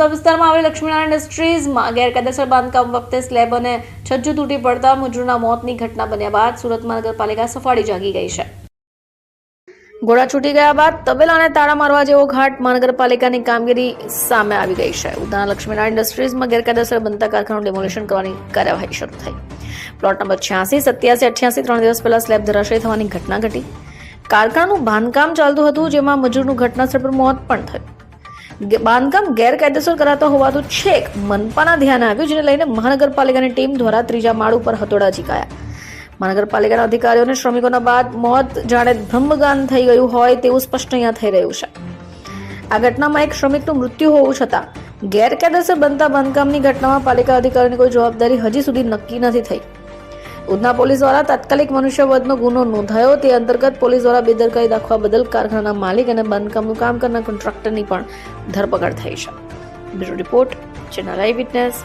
વિસ્તારમાં આવેલી લક્ષ્મીનારાયણ ઇન્ડસ્ટ્રીઝમાં ગેરકાયદેસર બાંધકામ વખતે સ્લેબ અને છજ્જુ તૂટી પડતા મજૂરના મોતની ઘટના બન્યા બાદ સુરત મહાનગરપાલિકા સફાળી જાગી ગઈ છે. ઘોડા છૂટી ગયા બાદ તબેલાને તાળા મારવા જેવો ઘાટ મહાનગરપાલિકાની કામગીરી સામે આવી ગઈ છે. ઉધના લક્ષ્મીનારાયણ ઇન્ડસ્ટ્રીઝમાં ગેરકાયદેસર બનતા કારખાનું ડેમોલિશન કરવાની કાર્યવાહી શરૂ થઈ. પ્લોટ નંબર 86, 87, 88 3 દિવસ પહેલા સ્લેબ ધરાશયી થવાની ઘટના ઘટી. કારખાનાનું બાંધકામ ચાલતું હતું, જેમાં મજૂરનું ઘટનાસ્થળ પર મોત પણ થયું. બાંધકામ ગેરકાયદેસર કરાતા હોવાનું છેક મનપાના ધ્યાને આવ્યું, જેને લઈને મહાનગરપાલિકાની ટીમ દ્વારા ત્રીજા માળ ઉપર હથોડા ઝીકાયા. મહાનગરપાલિકાના અધિકારીઓ અને શ્રમિકોના બાદ મોત જાણે બ્રહ્મગાન થઈ ગયું હોય તેવું સ્પષ્ટ અહીંયા થઈ રહ્યું છે. આ ઘટનામાં એક શ્રમિકનું મૃત્યુ હોવું છતાં ગેરકાયદેસર બનતા બાંધકામની ઘટનામાં પાલિકા અધિકારીઓની કોઈ જવાબદારી હજી સુધી નક્કી નથી થઈ. ઉધના પોલીસ દ્વારા તાત્કાલિક મનુષ્યવધનો ગુનો નોંધાયો. તે અંતર્ગત પોલીસ દ્વારા બેદરકારી દાખવા બદલ કારખાનાના માલિક અને બાંધકામનું કામ કરનાર કોન્ટ્રાક્ટરની પણ ધરપકડ થઈ છે. બ્યુરો રિપોર્ટ, ચેનલ આઈ વિટનેસ.